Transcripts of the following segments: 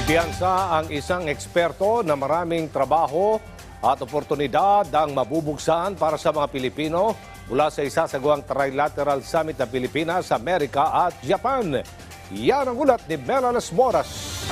Kumpiyansa ang isang eksperto na maraming trabaho at oportunidad ang mabubuksan para sa mga Pilipino mula sa isasagawang Trilateral Summit ng Pilipinas, Amerika at Japan. Yan ang ulat ni Melalas Moras.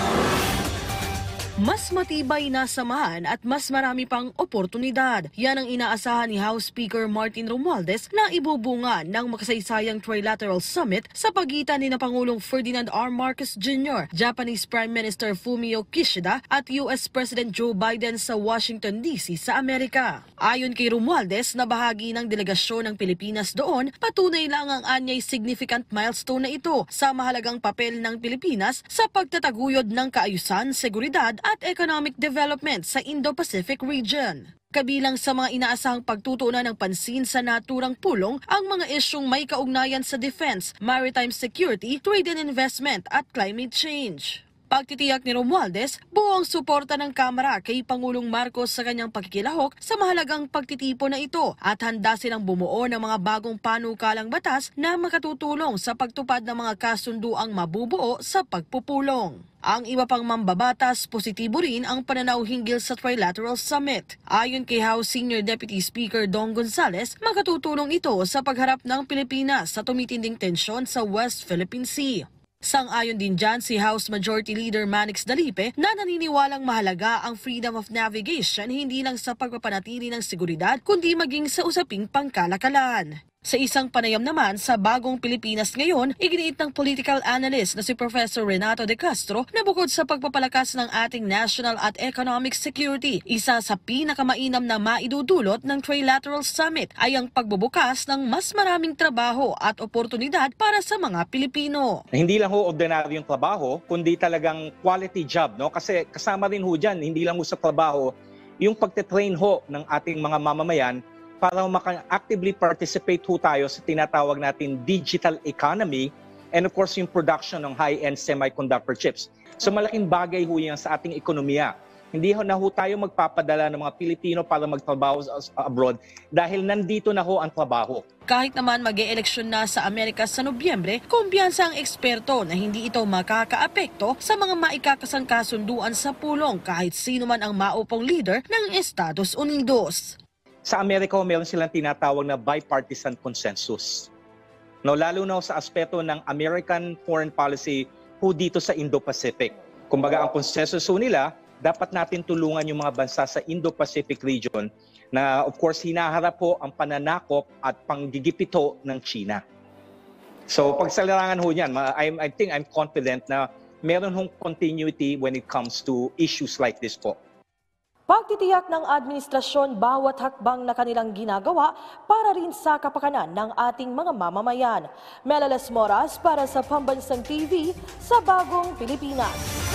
Mas matibay na samahan at mas marami pang oportunidad. Yan ang inaasahan ni House Speaker Martin Romualdez na ibubunga ng makasaysayang Trilateral Summit sa pagitan ni Pangulong Ferdinand R. Marcos Jr., Japanese Prime Minister Fumio Kishida at US President Joe Biden sa Washington, D.C. sa Amerika. Ayon kay Romualdez na bahagi ng delegasyon ng Pilipinas doon, patunay lang ang anyay significant milestone na ito sa mahalagang papel ng Pilipinas sa pagtataguyod ng kaayusan, seguridad at economic development sa Indo-Pacific region. Kabilang sa mga inaasahang pagtutuunan ng pansin sa naturang pulong ang mga isyong may kaugnayan sa defense, maritime security, trade and investment at climate change. Pagtitiyak ni Romualdez, buong suporta ng Kamara kay Pangulong Marcos sa kanyang pagkikilahok sa mahalagang pagtitipon na ito at handa silang bumuo ng mga bagong panukalang batas na makatutulong sa pagtupad ng mga kasunduang mabubuo sa pagpupulong. Ang iba pang mambabatas, positibo rin ang pananaw hinggil sa Trilateral Summit. Ayon kay House Senior Deputy Speaker Dong Gonzales, makatutulong ito sa pagharap ng Pilipinas sa tumitinding tensyon sa West Philippine Sea. Sang-ayon din dyan si House Majority Leader Manix Dalipe na naniniwalang mahalaga ang freedom of navigation hindi lang sa pagpapanatili ng seguridad kundi maging sa usaping pangkalakalan. Sa isang panayam naman sa bagong Pilipinas ngayon, iginiit ng political analyst na si Professor Renato de Castro na bukod sa pagpapalakas ng ating national at economic security, isa sa pinakamainam na maidudulot ng Trilateral Summit ay ang pagbubukas ng mas maraming trabaho at oportunidad para sa mga Pilipino. Hindi lang ho ordinaryong trabaho, kundi talagang quality job, no? Kasi kasama rin ho dyan, hindi lang ho sa trabaho, yung pagte-train ho ng ating mga mamamayan para maka-actively participate ho tayo sa tinatawag natin digital economy and of course yung production ng high-end semiconductor chips. So malaking bagay ho yan sa ating ekonomiya. Hindi ho na ho tayo magpapadala ng mga Pilipino para magtrabaho abroad dahil nandito na ho ang trabaho. Kahit naman mag-e-eleksyon na sa Amerika sa Nobyembre, kumpiyansa ang eksperto na hindi ito makakaapekto sa mga maikakasang kasunduan sa pulong kahit sino man ang maupong leader ng Estados Unidos. Sa Amerika, meron silang tinatawag na bipartisan consensus. No, lalo na sa aspeto ng American foreign policy ho dito sa Indo-Pacific. Kumbaga, ang consensus nila, dapat natin tulungan yung mga bansa sa Indo-Pacific region na of course hinaharap po ang pananakop at panggigipito ng China. So pagsalarangan ho niyan, I think I'm confident na meron hong continuity when it comes to issues like this po. Pagtitiyak ng administrasyon bawat hakbang na kanilang ginagawa para rin sa kapakanan ng ating mga mamamayan. Melalas Moras para sa Pambansang TV sa Bagong Pilipinas.